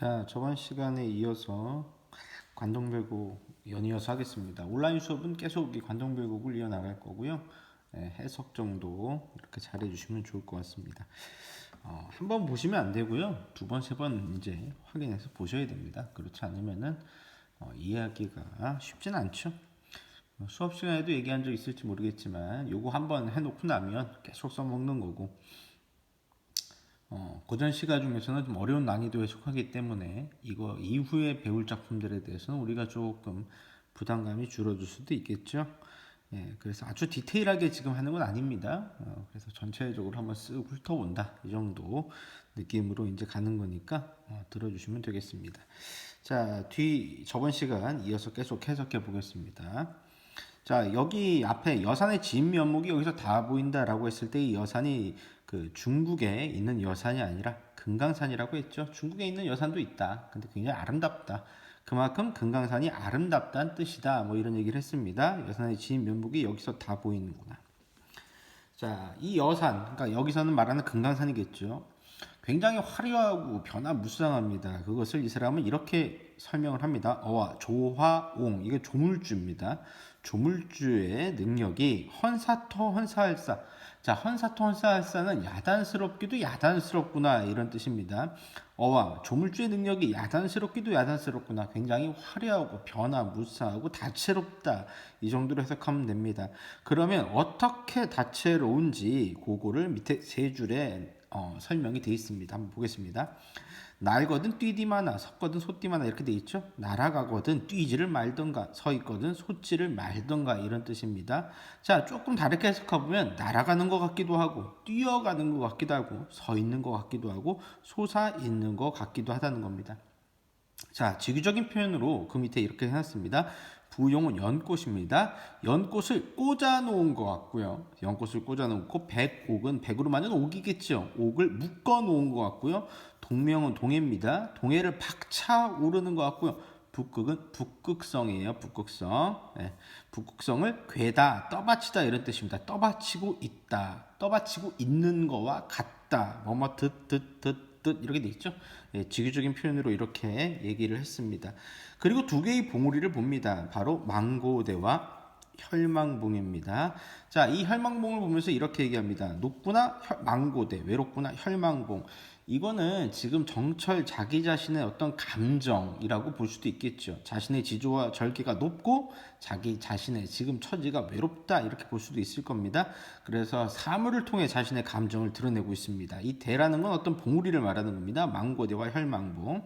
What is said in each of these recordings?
자, 저번 시간에 이어서 관동별곡 연이어서 하겠습니다. 온라인 수업은 계속 이 관동별곡을 이어나갈 거고요. 해석 정도 이렇게 잘 해주시면 좋을 것 같습니다. 한 번 보시면 안 되고요. 두 번, 세 번 이제 확인해서 보셔야 됩니다. 그렇지 않으면은 이해하기가 쉽진 않죠. 수업 시간에도 얘기한 적 있을지 모르겠지만 요거 한번 해놓고 나면 계속 써먹는 거고 고전 시가 중에서는 좀 어려운 난이도에 속하기 때문에 이거 이후에 배울 작품들에 대해서는 우리가 조금 부담감이 줄어들 수도 있겠죠. 예, 그래서 아주 디테일하게 지금 하는 건 아닙니다. 그래서 전체적으로 한번 쓱 훑어본다 이 정도 느낌으로 이제 가는 거니까 들어주시면 되겠습니다. 자, 저번 시간 이어서 계속 해석해 보겠습니다. 자, 여기 앞에 여산의 지인 면목이 여기서 다 보인다라고 했을 때 이 여산이 그 중국에 있는 여산이 아니라 금강산이라고 했죠. 중국에 있는 여산도 있다. 근데 굉장히 아름답다. 그만큼 금강산이 아름답다는 뜻이다. 뭐 이런 얘기를 했습니다. 여산의 지인 면목이 여기서 다 보이는구나. 자, 이 여산, 그러니까 여기서는 말하는 금강산이겠죠. 굉장히 화려하고 변화무쌍합니다. 그것을 이 사람은 이렇게 설명을 합니다. 조화옹, 이게 조물주입니다. 조물주의 능력이 헌사토 헌사할사. 자, 헌사토 헌사할사는 야단스럽기도 야단스럽구나 이런 뜻입니다. 조물주의 능력이 야단스럽기도 야단스럽구나. 굉장히 화려하고 변화무쌍하고 다채롭다. 이 정도로 해석하면 됩니다. 그러면 어떻게 다채로운지 그거를 밑에 세 줄에 설명이 되어 있습니다. 한번 보겠습니다. 날거든 뛰디마나 섰거든 솟디마나 이렇게 되어 있죠. 날아가거든 뛰지를 말던가 서 있거든 솟지를 말던가 이런 뜻입니다. 자, 조금 다르게 해석해보면 날아가는 것 같기도 하고 뛰어가는 것 같기도 하고 서 있는 것 같기도 하고 솟아 있는 것 같기도 하다는 겁니다. 자, 직유적인 표현으로 그 밑에 이렇게 해놨습니다. 부용은 연꽃입니다. 연꽃을 꽂아놓은 것 같고요. 연꽃을 꽂아놓고 백옥은 백으로 만든 옥이겠죠. 옥을 묶어놓은 것 같고요. 동명은 동해입니다. 동해를 박차 오르는 것 같고요. 북극은 북극성이에요. 북극성. 네. 북극성을 괴다, 떠받치다 이런 뜻입니다. 떠받치고 있다. 떠받치고 있는 거와 같다. 뭐뭐 뜻 이렇게 돼 있죠. 예, 직유적인 표현으로 이렇게 얘기를 했습니다. 그리고 두 개의 봉우리를 봅니다. 바로 망고대와 혈망봉입니다. 자, 이 혈망봉을 보면서 이렇게 얘기합니다. 높구나 망고대, 외롭구나 혈망봉. 이거는 지금 정철 자기 자신의 어떤 감정이라고 볼 수도 있겠죠. 자신의 지조와 절개가 높고 자기 자신의 지금 처지가 외롭다 이렇게 볼 수도 있을 겁니다. 그래서 사물을 통해 자신의 감정을 드러내고 있습니다. 이 대라는 건 어떤 봉우리를 말하는 겁니다. 망고대와 혈망봉.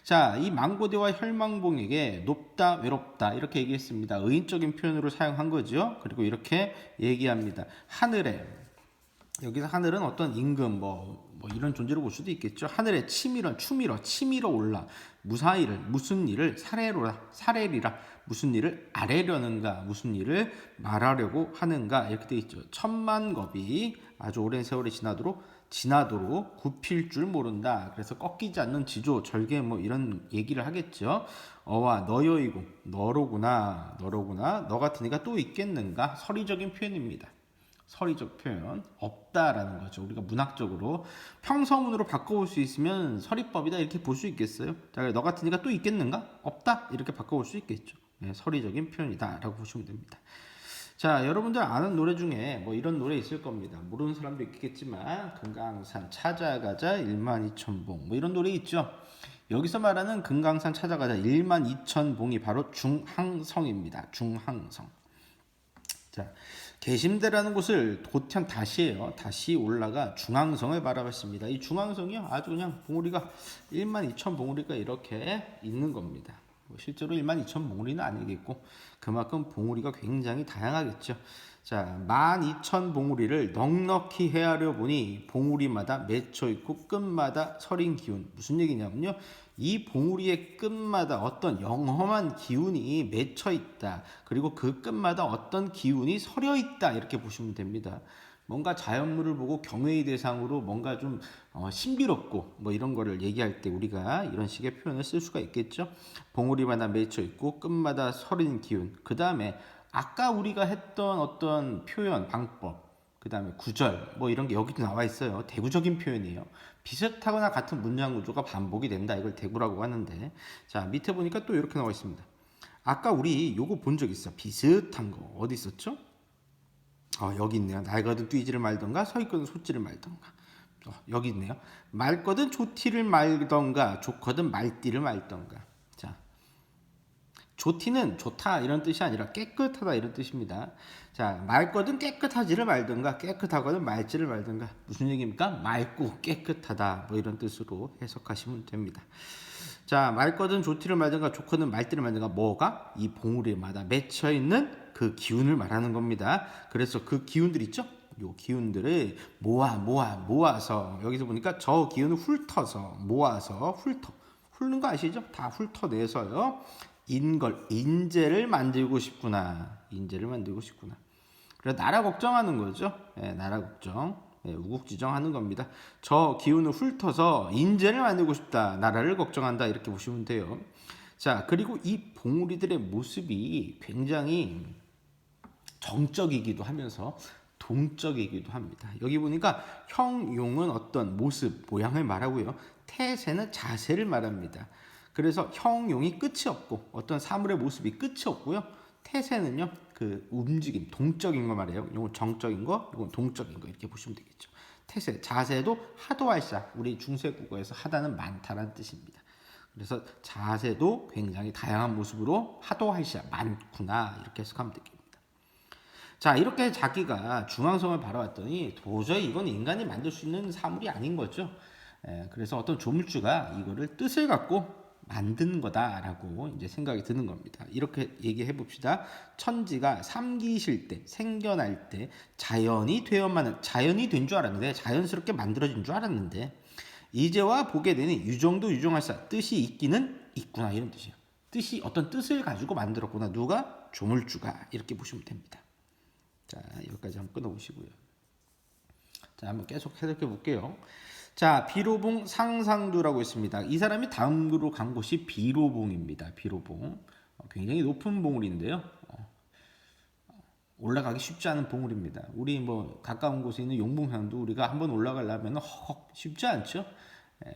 자, 이 망고대와 혈망봉에게 높다, 외롭다 이렇게 얘기했습니다. 의인적인 표현으로 사용한 거죠. 그리고 이렇게 얘기합니다. 하늘에, 여기서 하늘은 어떤 임금 뭐 이런 존재로 볼 수도 있겠죠. 하늘에 치밀어 올라 무슨 일을 사례리라 무슨 일을 아래려는가 무슨 일을 말하려고 하는가 이렇게 돼 있죠. 천만겁이 아주 오랜 세월이 지나도록 굽힐 줄 모른다. 그래서 꺾이지 않는 지조, 절개 뭐 이런 얘기를 하겠죠. 너여이고 너로구나 너 같은 이가 또 있겠는가. 서리적인 표현입니다. 서리적 표현 없다라는 거죠. 우리가 문학적으로 평서문으로 바꿔볼 수 있으면 서리법이다 이렇게 볼 수 있겠어요. 자, 너 같은 이가 또 있겠는가? 없다 이렇게 바꿔볼 수 있겠죠. 네, 서리적인 표현이다라고 보시면 됩니다. 자, 여러분들 아는 노래 중에 뭐 이런 노래 있을 겁니다. 모르는 사람도 있겠지만 금강산 찾아가자 12,000봉 뭐 이런 노래 있죠. 여기서 말하는 금강산 찾아가자 12,000봉이 바로 중항성입니다. 중항성. 자, 계심대라는 곳을 도천 다시 올라가 중앙성을 바라봤습니다. 이 중앙성이요 아주 그냥 봉우리가 12,000봉우리가 이렇게 있는 겁니다. 실제로 12,000봉우리는 아니겠고 그만큼 봉우리가 굉장히 다양하겠죠. 자, 12,000봉우리를 넉넉히 헤아려 보니 봉우리마다 맺혀 있고 끝마다 서린 기운. 무슨 얘기냐면요. 이 봉우리의 끝마다 어떤 영험한 기운이 맺혀 있다. 그리고 그 끝마다 어떤 기운이 서려 있다. 이렇게 보시면 됩니다. 뭔가 자연물을 보고 경외의 대상으로 뭔가 좀 신비롭고 뭐 이런 거를 얘기할 때 우리가 이런 식의 표현을 쓸 수가 있겠죠. 봉우리마다 맺혀 있고 끝마다 서린 기운. 그 다음에 아까 우리가 했던 어떤 표현 방법, 그 다음에 구절 뭐 이런 게 여기도 나와 있어요. 대구적인 표현이에요. 비슷하거나 같은 문장 구조가 반복이 된다. 이걸 대구라고 하는데, 자, 밑에 보니까 또 이렇게 나와 있습니다. 아까 우리 요거 본 적 있어. 비슷한 거 어디 있었죠? 여기 있네요. 날거든 뛰지를 말던가 서 있거든 솟지를 말던가. 여기 있네요. 말거든 조티를 말던가 좋거든 말띠를 말던가. 자, 조티는 좋다 이런 뜻이 아니라 깨끗하다 이런 뜻입니다. 자, 맑거든 깨끗하지를 말든가 깨끗하거든 맑지를 말든가. 무슨 얘기입니까? 맑고 깨끗하다 뭐 이런 뜻으로 해석하시면 됩니다. 자, 맑거든 좋티를 말든가 좋거든 말띠를 말든가. 뭐가? 이 봉우리마다 맺혀 있는 그 기운을 말하는 겁니다. 그래서 그 기운들 있죠? 요 기운들을 모아서 여기서 보니까 저 기운을 훑어서 모아서 훑는 거 아시죠? 다 훑어내서요. 인재를 만들고 싶구나. 인재를 만들고 싶구나. 그래서 나라 걱정하는 거죠. 나라 걱정. 우국지정하는 겁니다. 저 기운을 훑어서 인재를 만들고 싶다. 나라를 걱정한다. 이렇게 보시면 돼요. 자, 그리고 이 봉우리들의 모습이 굉장히 정적이기도 하면서 동적이기도 합니다. 여기 보니까 형용은 어떤 모습, 모양을 말하고요. 태세는 자세를 말합니다. 그래서 형용이 끝이 없고 어떤 사물의 모습이 끝이 없고요. 태세는요, 그 움직임, 동적인 거 말이에요. 이건 정적인 거, 이건 동적인 거 이렇게 보시면 되겠죠. 태세, 자세도 하도할사, 우리 중세국어에서 하다는 많다라는 뜻입니다. 그래서 자세도 굉장히 다양한 모습으로 하도할사, 많구나 이렇게 해석하면 되겠습니다. 자, 이렇게 자기가 중앙성을 바라봤더니 도저히 이건 인간이 만들 수 있는 사물이 아닌 거죠. 그래서 어떤 조물주가 이거를 뜻을 갖고 만든 거다라고 이제 생각이 드는 겁니다. 이렇게 얘기해 봅시다. 천지가 삼기실 때, 생겨날 때 자연이 되어만은 자연이 된 줄 알았는데 자연스럽게 만들어진 줄 알았는데 이제와 보게 되니 유정도 유정할사 뜻이 있기는 있구나 이런 뜻이에요. 뜻이 어떤 뜻을 가지고 만들었구나. 누가? 조물주가 이렇게 보시면 됩니다. 자, 여기까지 한번 끊어보시고요. 자, 한번 계속 해석해 볼게요. 자, 비로봉 상상두라고 있습니다. 이 사람이 다음으로 간 곳이 비로봉입니다. 비로봉. 굉장히 높은 봉우리인데요. 올라가기 쉽지 않은 봉우리입니다. 우리 뭐 가까운 곳에 있는 용봉산도 우리가 한번 올라가려면 쉽지 않죠.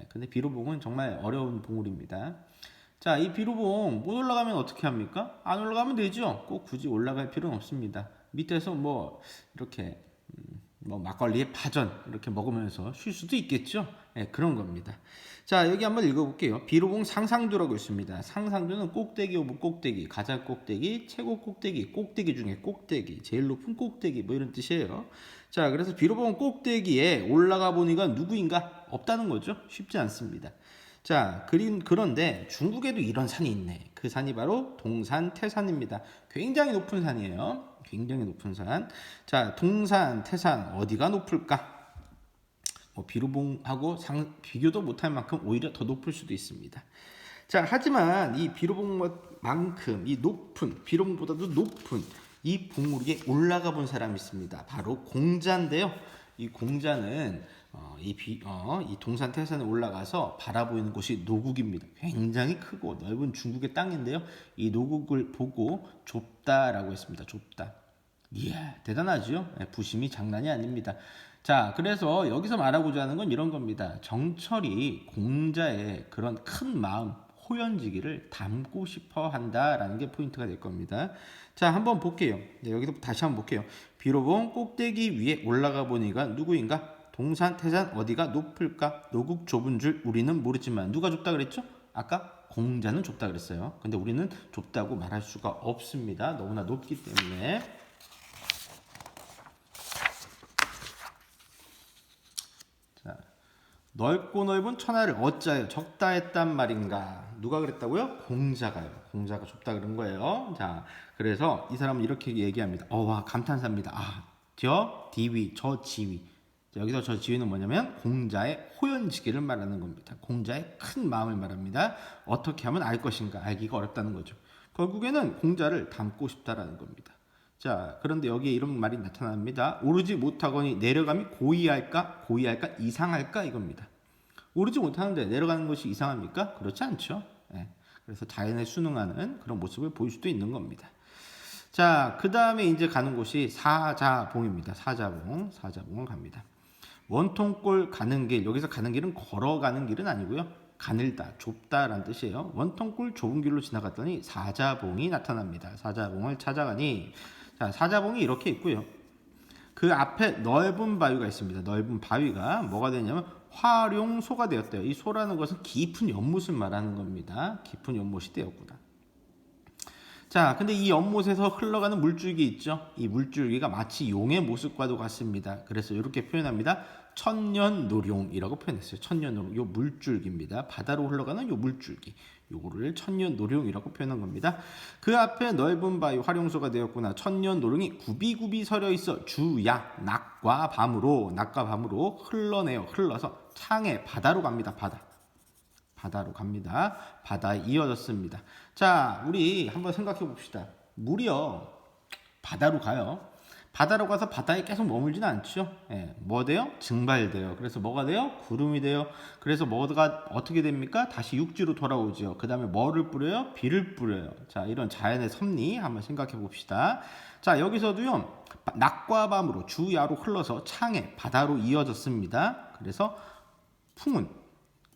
근데 비로봉은 정말 어려운 봉우리입니다. 자, 이 비로봉 못 올라가면 어떻게 합니까? 안 올라가면 되죠. 꼭 굳이 올라갈 필요는 없습니다. 밑에서 뭐 이렇게 뭐 막걸리에 파전 이렇게 먹으면서 쉴 수도 있겠죠. 그런 겁니다. 자, 여기 한번 읽어볼게요. 비로봉 상상두라고 있습니다. 상상두는 꼭대기 오브 꼭대기, 가장 꼭대기, 최고 꼭대기, 꼭대기 중에 꼭대기, 제일 높은 꼭대기 뭐 이런 뜻이에요. 자, 그래서 비로봉 꼭대기에 올라가 보니까 누구인가? 없다는 거죠. 쉽지 않습니다. 자, 그런데 중국에도 이런 산이 있네. 그 산이 바로 동산 태산입니다. 굉장히 높은 산이에요. 굉장히 높은 산. 자, 동산, 태산 어디가 높을까? 뭐 비로봉하고 비교도 못할 만큼 오히려 더 높을 수도 있습니다. 자, 하지만 이 비로봉만큼 이 높은 비로봉보다도 높은 이 봉우리에 올라가 본 사람이 있습니다. 바로 공자인데요. 이 공자는 이 동산 태산에 올라가서 바라보이는 곳이 노국입니다. 굉장히 크고 넓은 중국의 땅인데요. 이 노국을 보고 좁다라고 했습니다. 좁다. 이야, 대단하죠? 부심이 장난이 아닙니다. 자, 그래서 여기서 말하고자 하는 건 이런 겁니다. 정철이 공자의 그런 큰 마음, 호연지기를 담고 싶어 한다라는 게 포인트가 될 겁니다. 자, 한번 볼게요. 여기서 다시 한번 볼게요. 비로봉 꼭대기 위에 올라가 보니까 누구인가? 동산, 태산 어디가 높을까? 노국 좁은 줄 우리는 모르지만 누가 좁다 그랬죠? 아까 공자는 좁다 그랬어요. 근데 우리는 좁다고 말할 수가 없습니다. 너무나 높기 때문에. 자, 넓고 넓은 천하를 어짜요? 적다 했단 말인가? 누가 그랬다고요? 공자가요. 공자가 좁다 그런 거예요. 자, 그래서 이 사람은 이렇게 얘기합니다. 와, 감탄사입니다. 저 디위, 저 지위. 여기서 저 지위는 뭐냐면 공자의 호연지기를 말하는 겁니다. 공자의 큰 마음을 말합니다. 어떻게 하면 알 것인가? 알기가 어렵다는 거죠. 결국에는 공자를 닮고 싶다라는 겁니다. 자, 그런데 여기에 이런 말이 나타납니다. 오르지 못하거니 내려감이 고이할까? 고이할까? 이상할까? 이겁니다. 오르지 못하는데 내려가는 것이 이상합니까? 그렇지 않죠. 그래서 자연에 순응하는 그런 모습을 보일 수도 있는 겁니다. 자, 그 다음에 이제 가는 곳이 사자봉입니다. 사자봉을 갑니다. 원통골 가는 길, 여기서 가는 길은 걸어가는 길은 아니고요. 가늘다, 좁다라는 뜻이에요. 원통골 좁은 길로 지나갔더니 사자봉이 나타납니다. 사자봉을 찾아가니, 자, 사자봉이 이렇게 있고요. 그 앞에 넓은 바위가 있습니다. 넓은 바위가 뭐가 되냐면 활용소가 되었대요. 이 소라는 것은 깊은 연못을 말하는 겁니다. 깊은 연못이 되었구나. 자, 근데 이 연못에서 흘러가는 물줄기 있죠? 이 물줄기가 마치 용의 모습과도 같습니다. 그래서 이렇게 표현합니다. 천년노룡이라고 표현했어요. 천년노룡, 요 물줄기입니다. 바다로 흘러가는 요 물줄기. 요거를 천년노룡이라고 표현한 겁니다. 그 앞에 넓은 바위 활용소가 되었구나. 천년노룡이 굽이굽이 서려 있어 주야 낮과 밤으로 흘러서 창에 바다로 갑니다. 바다로 갑니다. 바다에 이어졌습니다. 자, 우리 한번 생각해 봅시다. 물이요, 바다로 가요. 바다로 가서 바다에 계속 머물지는 않죠. 예, 뭐 돼요? 증발돼요. 그래서 뭐가 돼요? 구름이 돼요. 그래서 뭐가 어떻게 됩니까? 다시 육지로 돌아오죠. 그 다음에 뭐를 뿌려요? 비를 뿌려요. 자, 이런 자연의 섭리 한번 생각해 봅시다. 자, 여기서도요, 낮과 밤으로 주야로 흘러서 창에 바다로 이어졌습니다. 그래서 풍은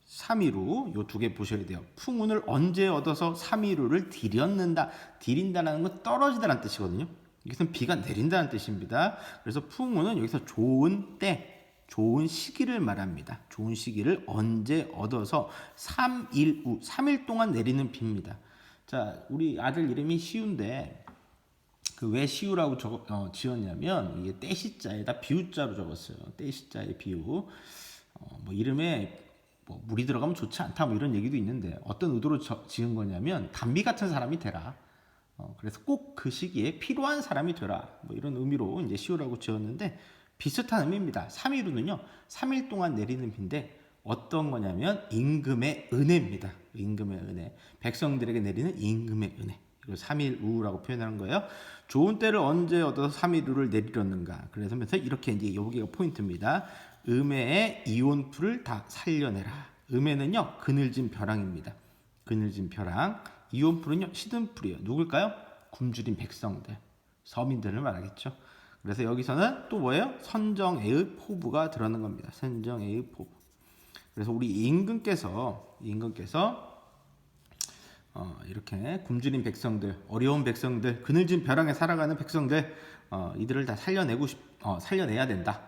3위루 요 두 개 보셔야 돼요. 풍운을 언제 얻어서 3위루를 디린다라는 건 떨어지다라는 뜻이거든요. 여기서는 비가 내린다는 뜻입니다. 그래서 풍운은 여기서 좋은 때, 좋은 시기를 말합니다. 좋은 시기를 언제 얻어서 3일 후, 3일 동안 내리는 비입니다. 자, 우리 아들 이름이 시우인데 그 왜 시우라고 지었냐면 이게 떼시자에다 비우자로 적었어요. 떼시자에 비우. 뭐 이름에 뭐 물이 들어가면 좋지 않다 뭐 이런 얘기도 있는데 어떤 의도로 지은 거냐면 단비 같은 사람이 되라. 그래서 꼭 그 시기에 필요한 사람이 되라. 뭐 이런 의미로 이제 시우라고 지었는데 비슷한 의미입니다. 3일우는요 3일 동안 내리는 비인데 어떤 거냐면 임금의 은혜입니다. 임금의 은혜. 백성들에게 내리는 임금의 은혜. 이걸 3일우라고 표현하는 거예요. 좋은 때를 언제 얻어서 3일우를 내리렸는가. 그래서 이렇게 이제 여기가 포인트입니다. 음해의 이온풀을 다 살려내라. 음해는요 그늘진 벼랑입니다. 그늘진 벼랑. 이온풀은요 시든 풀이에요. 누굴까요? 굶주린 백성들, 서민들을 말하겠죠. 그래서 여기서는 또 뭐예요? 선정애의 포부가 들어가는 겁니다. 선정애의 포부. 그래서 우리 임금께서 이렇게 굶주린 백성들, 어려운 백성들, 그늘진 벼랑에 살아가는 백성들, 이들을 다 살려내야 된다.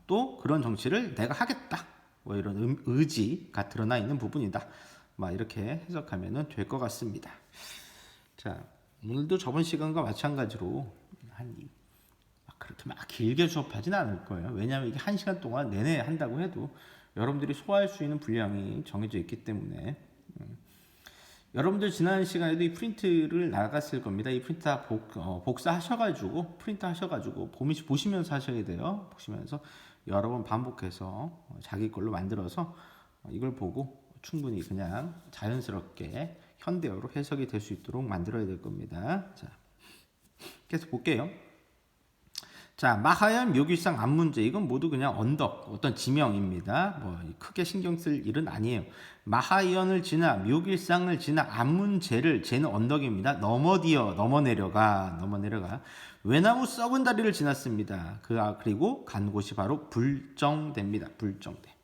또 그런 정치를 내가 하겠다. 뭐 이런 의지가 드러나 있는 부분이다. 막 이렇게 해석하면 될 것 같습니다. 자, 오늘도 저번 시간과 마찬가지로 그렇게 막 길게 수업하지는 않을 거예요. 왜냐하면 이게 1시간 동안 내내 한다고 해도 여러분들이 소화할 수 있는 분량이 정해져 있기 때문에 여러분들 지난 시간에도 이 프린트를 나갔을 겁니다. 이 프린트 다 복사하셔가지고 프린트 하셔가지고 보시면서 하셔야 돼요. 보시면서 여러 번 반복해서 자기 걸로 만들어서 이걸 보고 충분히 그냥 자연스럽게 현대어로 해석이 될 수 있도록 만들어야 될 겁니다. 자, 계속 볼게요. 자, 마하연, 묘길상, 안문제 이건 모두 그냥 언덕, 어떤 지명입니다. 뭐 크게 신경 쓸 일은 아니에요. 마하연을 지나 묘길상을 지나 안문제를 제는 언덕입니다. 넘어 내려가. 외나무 썩은 다리를 지났습니다. 그리고 간 곳이 바로 불정대입니다. 불정대.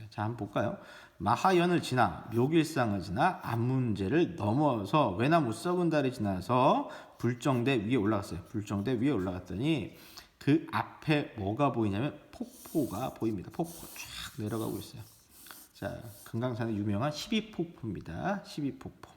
자, 한번 볼까요? 마하연을 지나 묘길상을 지나 안문제를 넘어서 외나무 썩은 다리 지나서 불정대 위에 올라갔어요. 불정대 위에 올라갔더니 그 앞에 뭐가 보이냐면 폭포가 보입니다. 폭포가 쫙 내려가고 있어요. 자, 금강산의 유명한 12폭포입니다. 12폭포.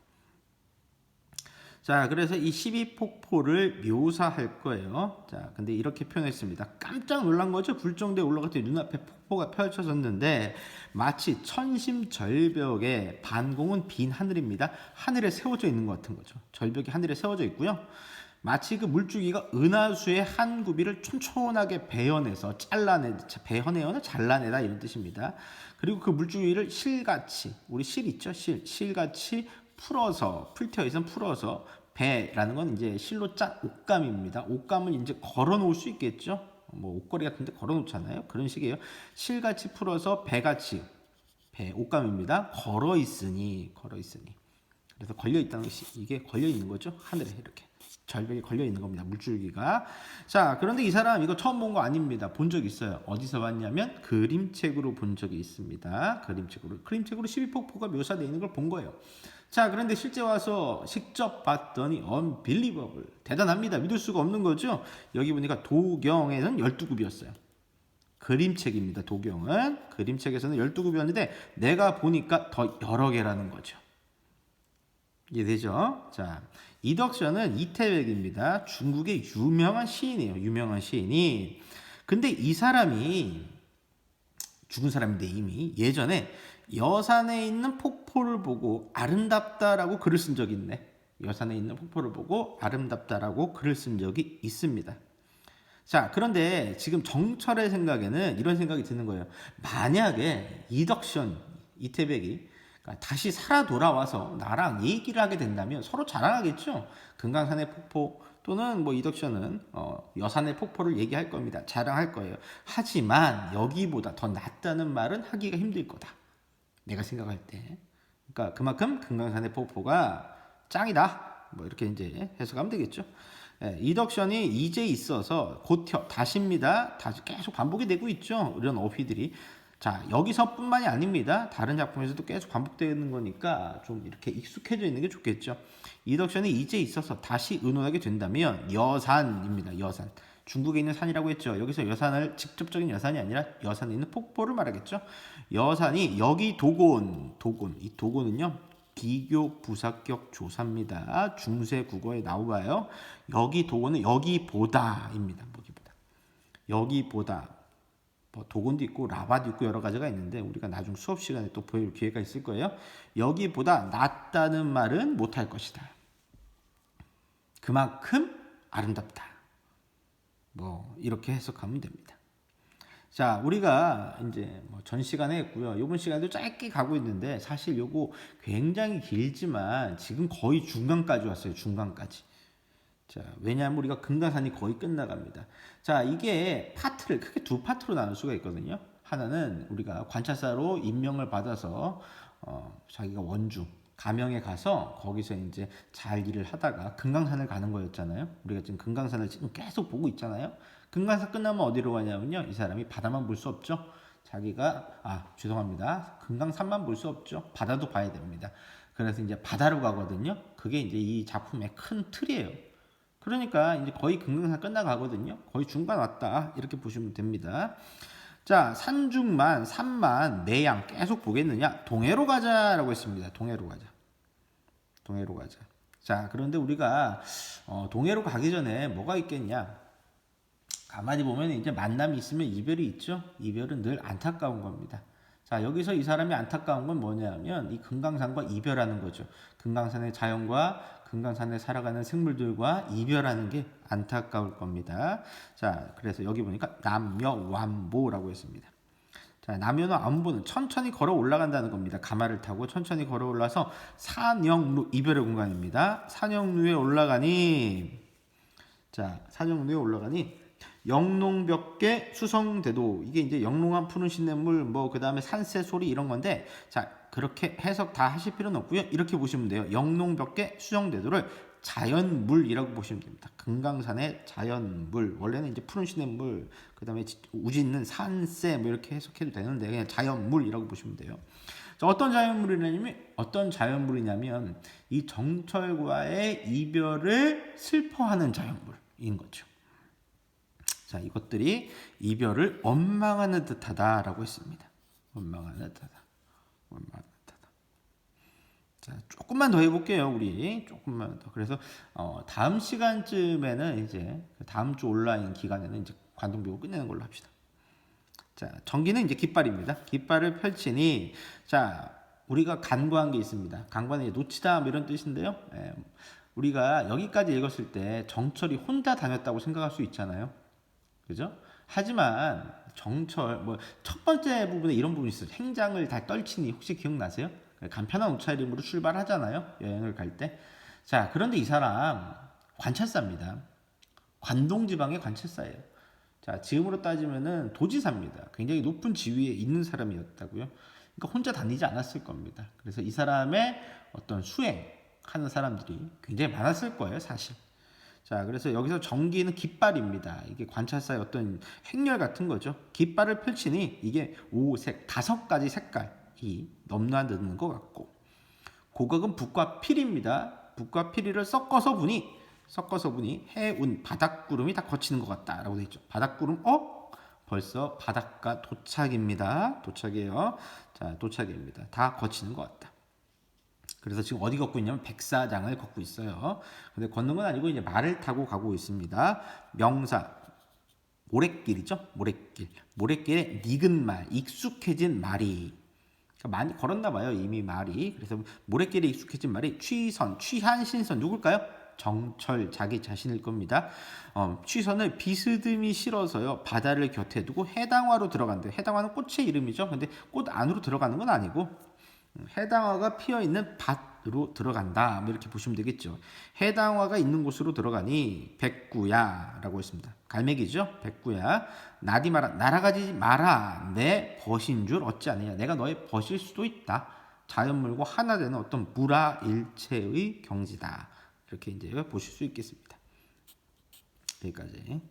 자, 그래서 이 12폭포를 묘사할 거예요. 자, 근데 이렇게 표현했습니다. 깜짝 놀란 거죠. 불정대에 올라갔더니 눈앞에 폭포가 펼쳐졌는데 마치 천심절벽에 반공은 빈 하늘입니다. 하늘에 세워져 있는 것 같은 거죠. 절벽이 하늘에 세워져 있고요. 마치 그 물줄기가 은하수의 한 구비를 촘촘하게 베어내서 잘라내다 이런 뜻입니다. 그리고 그 물줄기를 실같이, 우리 실 있죠? 실같이 풀어서 배라는 건 이제 실로 짠 옷감입니다. 옷감을 이제 걸어 놓을 수 있겠죠? 뭐 옷걸이 같은 데 걸어 놓잖아요. 그런 식이에요. 실같이 풀어서 배같이 옷감입니다. 걸어 있으니. 그래서 걸려 있다는 것이 이게 걸려 있는 거죠. 하늘에 이렇게. 절벽에 걸려 있는 겁니다. 물줄기가. 자, 그런데 이 사람 이거 처음 본 거 아닙니다. 본 적 있어요. 어디서 봤냐면 그림책으로 본 적이 있습니다. 그림책으로 12폭포가 묘사되어 있는 걸 본 거예요. 자, 그런데 실제 와서 직접 봤더니 unbelievable. 대단합니다. 믿을 수가 없는 거죠. 여기 보니까 도경에는 12굽이었어요. 그림책입니다. 도경은 그림책에서는 12굽이었는데 내가 보니까 더 여러 개라는 거죠. 이해되죠? 자, 이덕션은 이태백입니다. 중국의 유명한 시인이에요. 유명한 시인이. 근데 이 사람이 죽은 사람인데 이미 예전에 여산에 있는 폭포를 보고 아름답다라고 글을 쓴 적이 있네. 여산에 있는 폭포를 보고 아름답다라고 글을 쓴 적이 있습니다. 자, 그런데 지금 정철의 생각에는 이런 생각이 드는 거예요. 만약에 이덕션, 이태백이 다시 살아 돌아와서 나랑 얘기를 하게 된다면 서로 자랑하겠죠. 금강산의 폭포 또는 뭐 이덕션은 여산의 폭포를 얘기할 겁니다. 자랑할 거예요. 하지만 여기보다 더 낫다는 말은 하기가 힘들 거다. 내가 생각할 때. 그러니까 그만큼 금강산의 폭포가 짱이다. 뭐 이렇게 이제 해석하면 되겠죠. 예, 이덕션이 이제 있어서 곧혀 다시입니다. 다시 계속 반복이 되고 있죠. 이런 어휘들이. 자, 여기서뿐만이 아닙니다. 다른 작품에서도 계속 반복되는 거니까 좀 이렇게 익숙해져 있는 게 좋겠죠. 이덕션이 이제 있어서 다시 의논하게 된다면 여산입니다. 여산. 중국에 있는 산이라고 했죠. 여기서 여산을 직접적인 여산이 아니라 여산에 있는 폭포를 말하겠죠. 여산이 여기 도곤. 이 도곤은요. 비교 부사격 조사입니다. 중세 국어에 나와요. 여기 도곤은 여기보다입니다. 여기보다. 뭐 도곤도 있고 라바도 있고 여러 가지가 있는데 우리가 나중 수업 시간에 또 보일 기회가 있을 거예요. 여기보다 낫다는 말은 못할 것이다. 그만큼 아름답다. 뭐 이렇게 해석하면 됩니다. 자, 우리가 이제 뭐 전 시간에 했고요. 이번 시간에도 짧게 가고 있는데 사실 요거 굉장히 길지만 지금 거의 중간까지 왔어요. 중간까지. 자, 왜냐하면 우리가 금강산이 거의 끝나갑니다. 자, 이게 파트를 크게 두 파트로 나눌 수가 있거든요. 하나는 우리가 관찰사로 임명을 받아서 자기가 원주 가명에 가서 거기서 이제 잘 일을 하다가 금강산을 가는 거였잖아요. 우리가 지금 금강산을 지금 계속 보고 있잖아요. 금강산 끝나면 어디로 가냐면요. 이 사람이 바다만 볼 수 없죠. 죄송합니다. 금강산만 볼 수 없죠. 바다도 봐야 됩니다. 그래서 이제 바다로 가거든요. 그게 이제 이 작품의 큰 틀이에요. 그러니까 이제 거의 금강산 끝나가거든요. 거의 중간 왔다. 이렇게 보시면 됩니다. 자, 산중만, 산만, 내양 계속 보겠느냐? 동해로 가자라고 했습니다. 동해로 가자. 자, 그런데 우리가 동해로 가기 전에 뭐가 있겠냐? 가만히 보면 이제 만남이 있으면 이별이 있죠. 이별은 늘 안타까운 겁니다. 자, 여기서 이 사람이 안타까운 건 뭐냐면 이 금강산과 이별하는 거죠. 금강산의 자연과 금강산에 살아가는 생물들과 이별하는 게 안타까울 겁니다. 자, 그래서 여기 보니까 남여완보라고 했습니다. 자, 남여와 완보는 천천히 걸어 올라간다는 겁니다. 가마를 타고 천천히 걸어 올라서 산영루, 이별의 공간입니다. 산영루에 올라가니 영농벽계 수성대도, 이게 이제 영롱한 푸른 시냇물, 뭐 그 다음에 산새 소리 이런 건데, 자, 그렇게 해석 다 하실 필요는 없고요. 이렇게 보시면 돼요. 영농벽계 수성대도를 자연물이라고 보시면 됩니다. 금강산의 자연물, 원래는 이제 푸른 시냇물, 그 다음에 우지 있는 산새 뭐 이렇게 해석해도 되는데 그냥 자연물이라고 보시면 돼요. 자, 어떤 자연물이냐면 이 정철과의 이별을 슬퍼하는 자연물인 거죠. 자, 이것들이 이별을 원망하는 듯하다라고 했습니다. 원망하는 듯하다. 자, 조금만 더 해볼게요, 우리. 조금만 더. 그래서 다음 시간쯤에는 이제 다음 주 온라인 기간에는 이제 관동비고 끝내는 걸로 합시다. 자, 전기는 이제 깃발입니다. 깃발을 펼치니, 자, 우리가 간과한 게 있습니다. 간과는 이제 놓치다 뭐 이런 뜻인데요. 우리가 여기까지 읽었을 때 정철이 혼자 다녔다고 생각할 수 있잖아요. 그죠? 하지만 정철 뭐 첫 번째 부분에 이런 부분이 있어요. 행장을 다 떨치니 혹시 기억나세요? 간편한 옷차림으로 출발하잖아요. 여행을 갈 때. 자, 그런데 이 사람 관찰사입니다. 관동 지방의 관찰사예요. 자, 지금으로 따지면은 도지사입니다. 굉장히 높은 지위에 있는 사람이었다고요. 그러니까 혼자 다니지 않았을 겁니다. 그래서 이 사람의 어떤 수행하는 사람들이 굉장히 많았을 거예요, 사실. 자, 그래서 여기서 전기는 깃발입니다. 이게 관찰사의 어떤 행렬 같은 거죠. 깃발을 펼치니 이게 5색, 5가지 색깔이 넘나드는 것 같고, 고각은 붓과 필입니다. 붓과 필이를 섞어서 보니 해운 바닷구름이 다 거치는 것 같다라고 되어 있죠. 바닷구름, 벌써 바닷가 도착입니다. 도착이에요. 자, 도착입니다. 다 거치는 것 같다. 그래서 지금 어디 걷고 있냐면 백사장을 걷고 있어요. 근데 걷는 건 아니고 이제 말을 타고 가고 있습니다. 명사 모래길이죠. 모래길. 모래길에 닉은 말, 익숙해진 말이. 그러니까 많이 걸었나 봐요. 이미 말이. 그래서 모래길에 익숙해진 말이 취선, 취한 신선 누굴까요? 정철 자기 자신일 겁니다. 취선을 비스듬히 실어서요 바다를 곁에 두고 해당화로 들어간대요. 해당화는 꽃의 이름이죠. 근데 꽃 안으로 들어가는 건 아니고 해당화가 피어 있는 밭으로 들어간다. 뭐 이렇게 보시면 되겠죠. 해당화가 있는 곳으로 들어가니 백구야라고 했습니다. 갈매기죠. 백구야. 나디 마라 날아가지 마라. 내 벗인 줄 어찌 아느냐. 내가 너의 벗일 수도 있다. 자연물과 하나 되는 어떤 무라일체의 경지다. 이렇게 이제 보실 수 있겠습니다. 여기까지.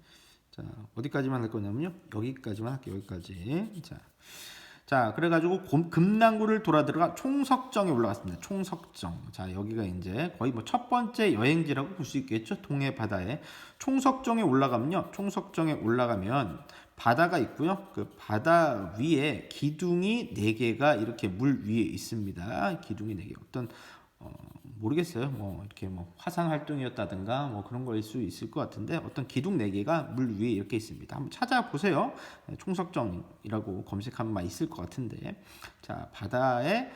자, 어디까지만 할 거냐면요. 여기까지만 할게요. 여기까지. 자, 그래가지고 금낭구를 돌아 들어가 총석정에 올라갔습니다. 총석정. 자, 여기가 이제 거의 뭐 첫 번째 여행지라고 볼 수 있겠죠. 동해 바다에. 총석정에 올라가면 바다가 있고요. 그 바다 위에 기둥이 4개가 이렇게 물 위에 있습니다. 기둥이 4개. 어떤 모르겠어요. 뭐 이렇게 뭐 화상 활동이었다든가 뭐 그런 거일 수 있을 것 같은데 어떤 기둥 4개가 물 위에 이렇게 있습니다. 한번 찾아보세요. 총석정이라고 검색하면 있을 것 같은데 자 바다에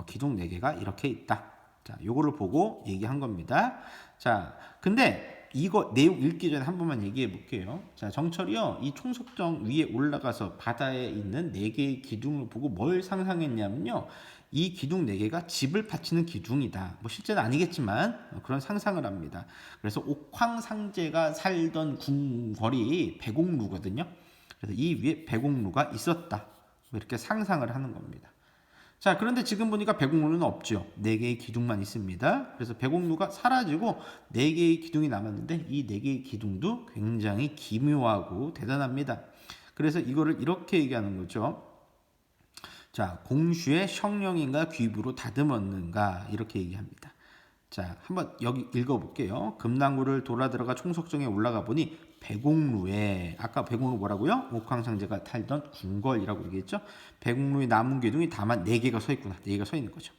기둥 4개가 이렇게 있다. 자 요거를 보고 얘기한 겁니다. 자 근데 이거 내용 읽기 전에 한 번만 얘기해 볼게요. 자 정철이요 이 총석정 위에 올라가서 바다에 있는 4개의 기둥을 보고 뭘 상상했냐면요. 이 기둥 4개가 집을 받치는 기둥이다. 뭐 실제는 아니겠지만 그런 상상을 합니다. 그래서 옥황상제가 살던 궁궐이 백옥루거든요. 그래서 이 위에 백옥루가 있었다. 이렇게 상상을 하는 겁니다. 자, 그런데 지금 보니까 백옥루는 없죠. 4개의 기둥만 있습니다. 그래서 백옥루가 사라지고 4개의 기둥이 남았는데 이 4개의 기둥도 굉장히 기묘하고 대단합니다. 그래서 이거를 이렇게 얘기하는 거죠. 자, 공슈의 성령인가 귀부로 다듬었는가 이렇게 얘기합니다. 자, 한번 여기 읽어볼게요. 금낭구를 돌아 들어가 총석정에 올라가 보니 백옥루에 아까 백옥루 뭐라고요? 옥황상제가 탈던 궁궐이라고 얘기했죠. 백옥루의 나무 기둥이 다만 4개가 서 있구나. 4개가 서 있는 거죠.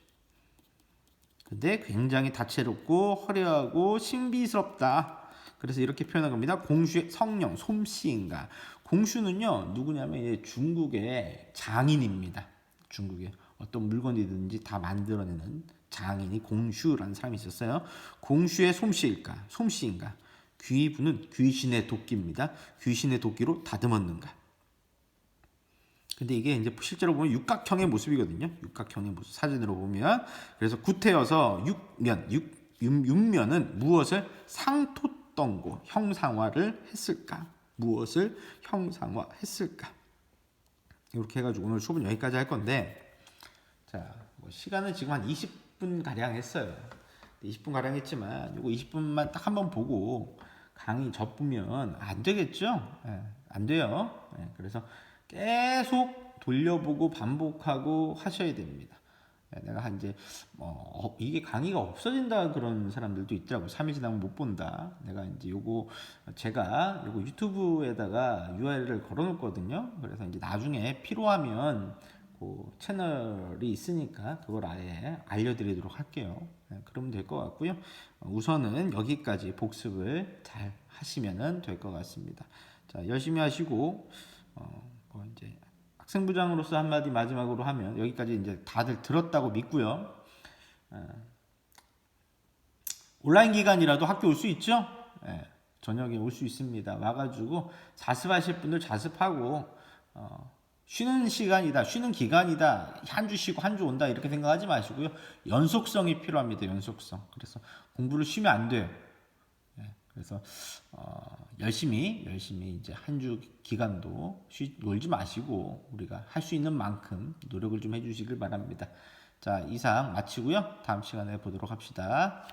근데 굉장히 다채롭고 화려하고 신비스럽다. 그래서 이렇게 표현한 겁니다. 공슈의 성령, 솜씨인가. 공슈는요 누구냐면 중국의 장인입니다. 중국에 어떤 물건이든지 다 만들어내는 장인이 공슈라는 사람이 있었어요. 공슈의 솜씨일까? 솜씨인가? 귀부는 귀신의 도끼입니다. 귀신의 도끼로 다듬었는가? 근데 이게 이제 실제로 보면 육각형의 모습이거든요. 육각형의 모습 사진으로 보면 그래서 구태여서 육면은 무엇을 상토덩고 형상화를 했을까? 무엇을 형상화했을까? 이렇게 해가지고 오늘 수업은 여기까지 할 건데 자 뭐 시간은 지금 한 20분 가량 했어요. 20분 가량 했지만 이거 20분만 딱 한번 보고 강의 접으면 안 되겠죠? 예, 안 돼요. 예, 그래서 계속 돌려보고 반복하고 하셔야 됩니다. 예, 내가 이제 이게 강의가 없어진다 그런 사람들도 있더라고. 3일 지나면 못 본다. 내가 이제 제가 요거 유튜브에다가 URL을 걸어놓거든요. 그래서 이제 나중에 필요하면 그 채널이 있으니까 그걸 아예 알려드리도록 할게요. 네, 그러면 될 것 같고요. 우선은 여기까지 복습을 잘 하시면 될 것 같습니다. 자, 열심히 하시고 뭐 이제 학생부장으로서 한마디 마지막으로 하면 여기까지 이제 다들 들었다고 믿고요. 온라인 기간이라도 학교 올 수 있죠? 네, 저녁에 올 수 있습니다. 와가지고 자습하실 분들 자습하고 쉬는 시간이다, 쉬는 기간이다, 한 주 쉬고 한 주 온다 이렇게 생각하지 마시고요. 연속성이 필요합니다. 연속성. 그래서 공부를 쉬면 안 돼요. 네, 그래서 열심히 이제 한 주 기간도 놀지 마시고 우리가 할 수 있는 만큼 노력을 좀 해주시길 바랍니다. 자, 이상 마치고요. 다음 시간에 보도록 합시다.